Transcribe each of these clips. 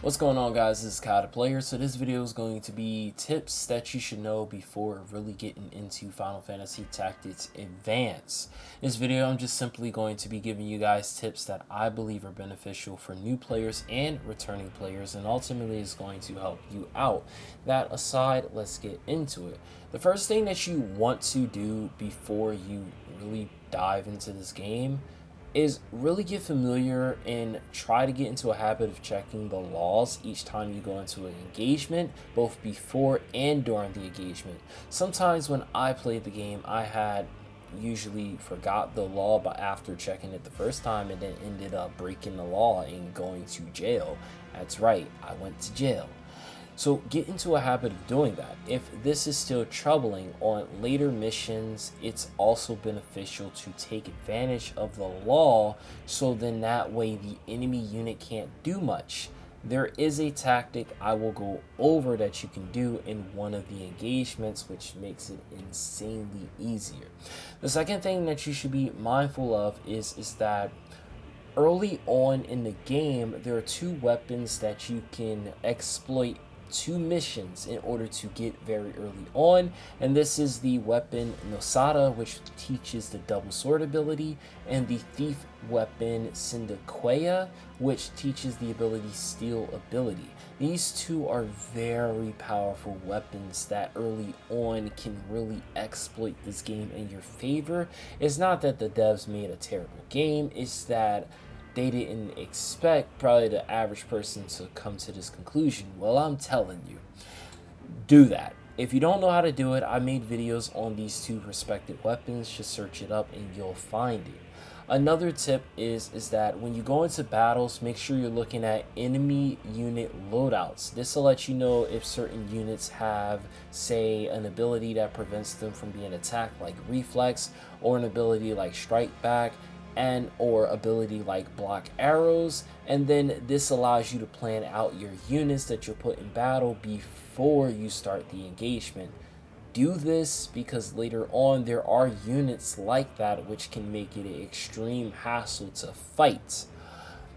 What's going on, guys? This is ffta Player. So this video is going to be tips that you should know before really getting into Final Fantasy Tactics Advance. In this video, I'm just simply going to be giving you guys tips that I believe are beneficial for new players and returning players, and ultimately is going to help you out. That aside, let's get into it. The first thing that you want to do before you really dive into this game is really get familiar and try to get into a habit of checking the laws each time you go into an engagement, both before and during the engagement. Sometimes when I played the game, I had usually forgot the law but after checking it the first time, and then ended up breaking the law and going to jail. That's right, I went to jail. So get into a habit of doing that. If this is still troubling on later missions, it's also beneficial to take advantage of the law, so then that way the enemy unit can't do much. There is a tactic I will go over that you can do in one of the engagements, which makes it insanely easier. The second thing that you should be mindful of is that early on in the game, there are two weapons that you can exploit, two missions in order to get very early on, and this is the weapon Nosada, which teaches the double sword ability, and the thief weapon Syndiquea, which teaches the ability steal ability. These two are very powerful weapons that early on can really exploit this game in your favor. It's not that the devs made a terrible game, it's that they didn't expect probably the average person to come to this conclusion. Well, I'm telling you, do that. If you don't know how to do it, I made videos on these two respective weapons. Just search it up and you'll find it. Another tip is that when you go into battles, make sure you're looking at enemy unit loadouts. This will let you know if certain units have, say, an ability that prevents them from being attacked like reflex, or an ability like strike back, and or ability like block arrows. And then this allows you to plan out your units that you'll put in battle before you start the engagement. Do this because later on there are units like that which can make it an extreme hassle to fight.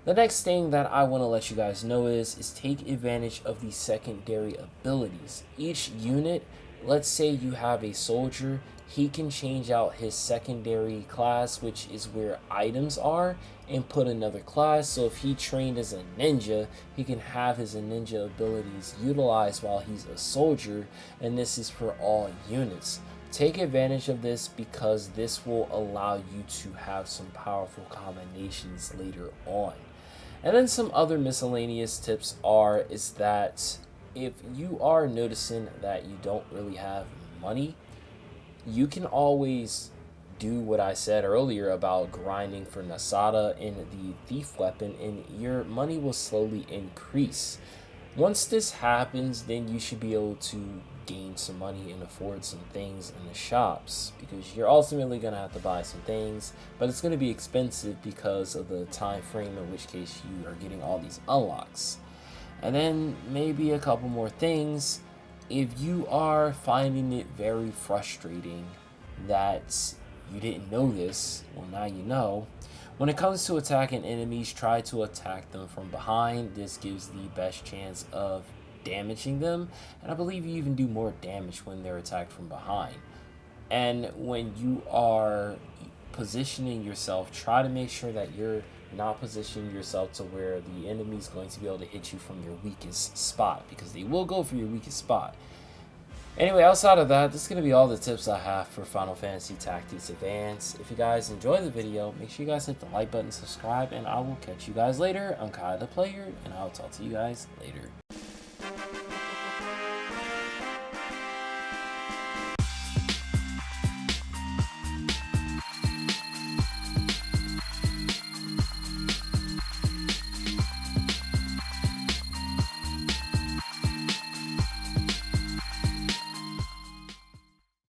The next thing that I want to let you guys know is take advantage of the secondary abilities. Each unit, let's say you have a soldier, he can change out his secondary class, which is where items are, and put another class. So if he trained as a ninja, he can have his ninja abilities utilized while he's a soldier, and this is for all units. Take advantage of this because this will allow you to have some powerful combinations later on. And then some other miscellaneous tips is that if you are noticing that you don't really have money, you can always do what I said earlier about grinding for Nosada and the thief weapon, and your money will slowly increase. Once this happens, then you should be able to gain some money and afford some things in the shops, because you're ultimately going to have to buy some things, but it's going to be expensive because of the time frame, in which case you are getting all these unlocks. And then maybe a couple more things. If you are finding it very frustrating that you didn't know this, well, now you know. When it comes to attacking enemies, try to attack them from behind. This gives the best chance of damaging them, and I believe you even do more damage when they're attacked from behind. And when you are positioning yourself, try to make sure that you're not positioning yourself to where the enemy is going to be able to hit you from your weakest spot, because they will go for your weakest spot. Anyway, outside of that, this is going to be all the tips I have for Final Fantasy Tactics Advance. If you guys enjoyed the video, make sure you guys hit the like button, subscribe, and I will catch you guys later. I'm ffta Player, and I'll talk to you guys later.